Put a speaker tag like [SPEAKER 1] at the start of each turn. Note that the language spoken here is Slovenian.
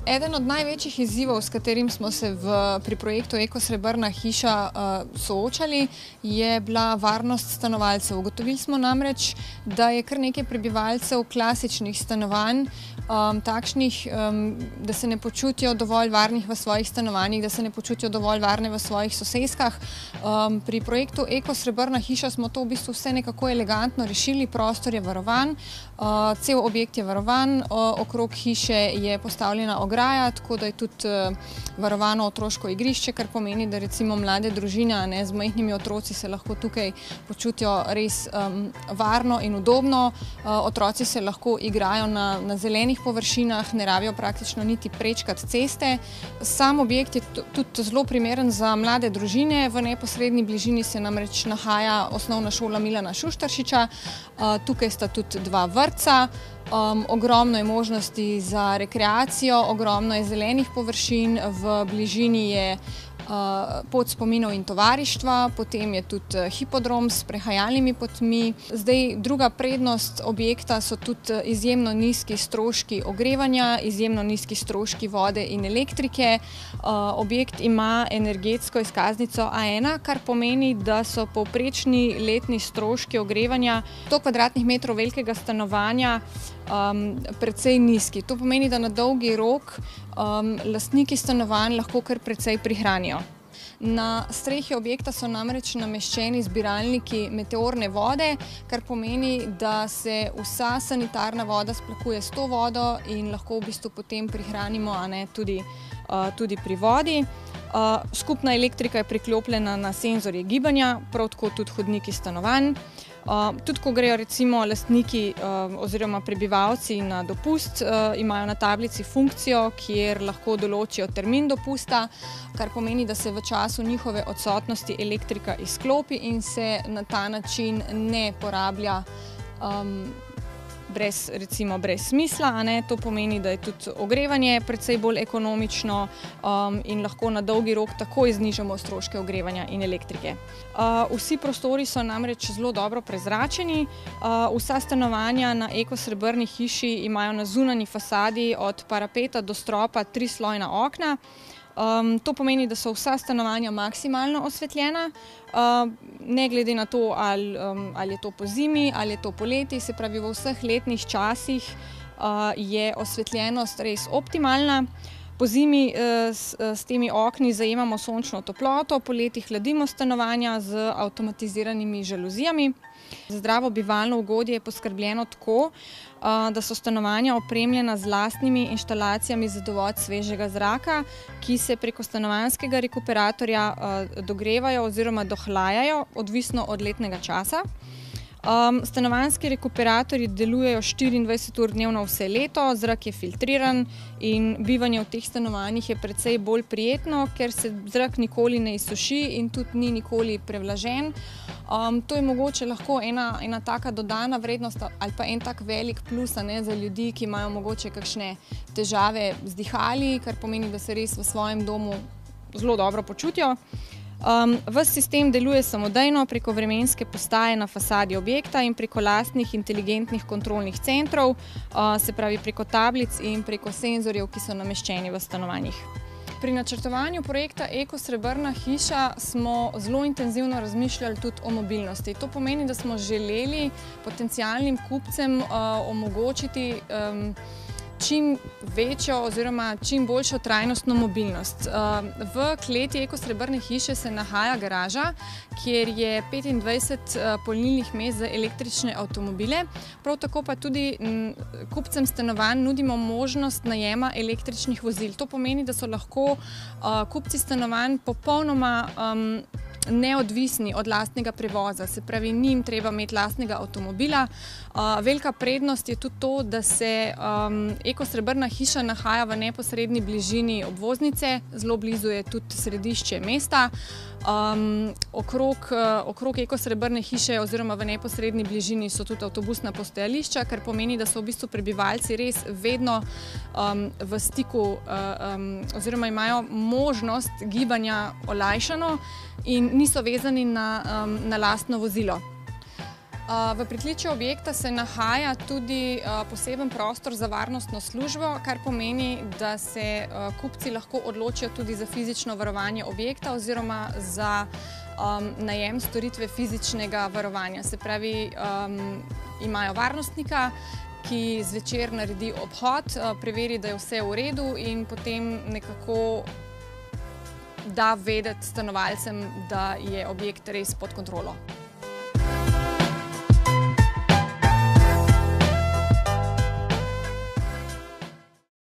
[SPEAKER 1] Eden od največjih izzivov, s katerim smo se pri projektu Eko-srebrna hiša soočali, je bila varnost stanovalcev. Ugotovili smo namreč, da je kar nekaj prebivalcev klasičnih stanovanj, takšnih, da se ne počutijo dovolj varnih v svojih stanovanjih, da se ne počutijo dovolj varne v svojih soseskah. Pri projektu Eko-srebrna hiša smo to v bistvu vse nekako elegantno rešili. Prostor je varovan, cel objekt je varovan, okrog hiše je postavljena ograja, tako da je tudi varovano otroško igrišče, kar pomeni, da recimo mlade družine z majhnimi otroci se lahko tukaj počutijo res varno in udobno. Otroci se lahko igrajo na zelenih površinah, ne rabijo praktično niti prečkati ceste. Sam objekt je tudi zelo primeren za mlade družine. V neposredni bližini se namreč nahaja osnovna šola Milana Šuštaršiča, tukaj sta tudi dva vrtca. Ogromno je možnosti za rekreacijo, ogromno je zelenih površin, v bližini je pot spominov in tovarištva, potem je tudi hipodrom s prehajalnimi potmi. Zdaj, druga prednost objekta so tudi izjemno nizki stroški ogrevanja, izjemno nizki stroški vode in elektrike. Objekt ima energetsko izkaznico A1, kar pomeni, da so povprečni letni stroški ogrevanja 100 kvadratnih metrov velikega stanovanja precej nizki. To pomeni, da na dolgi rok lastniki stanovanj lahko kar precej prihranijo. Na strehi objekta so namreč nameščeni zbiralniki meteorne vode, kar pomeni, da se vsa sanitarna voda splakuje s to vodo in lahko v bistvu potem prihranimo tudi pri vodi. Skupna elektrika je priklopljena na senzorje gibanja, prav tako tudi hodniki stanovanj. Tudi ko grejo recimo lastniki oziroma prebivalci na dopust, imajo na tablici funkcijo, kjer lahko določijo termin dopusta, kar pomeni, da se v času njihove odsotnosti elektrika izklopi in se na ta način ne porablja brez smisla. To pomeni, da je tudi ogrevanje precej bolj ekonomično in lahko na dolgi rok takoj znižamo stroške ogrevanja in elektrike. Vsi prostori so namreč zelo dobro prezračeni. Vsa stanovanja na Eko-srebrni hiši imajo na zunanji fasadi od parapeta do stropa 3-slojna okna. To pomeni, da so vsa stanovanja maksimalno osvetljena, ne glede na to, ali je to pozimi ali je to poleti, se pravi v vseh letnih časih je osvetljenost res optimalna. Pozimi s temi okni zajemamo sončno toploto, poleti hladimo stanovanja z avtomatiziranimi žaluzijami. Za zdravo bivalno ugodje je poskrbljeno tako, da so stanovanja opremljena z lastnimi inštalacijami za dovod svežega zraka, ki se preko stanovanjskega rekuperatorja dogrevajo oziroma dohlajajo, odvisno od letnega časa. Stanovanjski rekuperatorji delujejo 24 ur dnevno vse leto, zrak je filtriran in bivanje v teh stanovanjih je precej bolj prijetno, ker se zrak nikoli ne izsuši in tudi ni nikoli prevlažen. To je mogoče lahko ena taka dodana vrednost ali pa en tak velik plus za ljudi, ki imajo mogoče kakšne težave z dihali, kar pomeni, da se res v svojem domu zelo dobro počutijo. Ves sistem deluje samodejno preko vremenske postaje na fasadi objekta in preko lastnih inteligentnih kontrolnih centrov, se pravi preko tablic in preko senzorjev, ki so nameščeni v stanovanjih. Pri načrtovanju projekta Eko-srebrna hiša smo zelo intenzivno razmišljali tudi o mobilnosti. To pomeni, da smo želeli potencialnim kupcem omogočiti čim večjo oziroma čim boljšo trajnostno mobilnost. V kleti Eko-srebrne hiše se nahaja garaža, kjer je 25 polnilnih mest za električne avtomobile. Prav tako pa tudi kupcem stanovanj nudimo možnost najema električnih vozil. To pomeni, da so lahko kupci stanovanj popolnoma neodvisni od lastnega prevoza, se pravi, ni jim treba imeti lastnega avtomobila. Velika prednost je tudi to, da se Eko-srebrna hiša nahaja v neposredni bližini obvoznice, zelo blizu je tudi središče mesta. Okrog Eko-srebrne hiše oziroma v neposredni bližini so tudi avtobusna postajališča, kar pomeni, da so v bistvu prebivalci res vedno v stiku oziroma imajo možnost gibanja olajšano in niso vezani na lastno vozilo. V pritličju objekta se nahaja tudi poseben prostor za varnostno službo, kar pomeni, da se kupci lahko odločijo tudi za fizično varovanje objekta oziroma za najem storitve fizičnega varovanja. Se pravi, imajo varnostnika, ki zvečer naredi obhod, preveri, da je vse v redu in potem nekako da vedeti stanovalcem, da je objekt res pod kontrolo.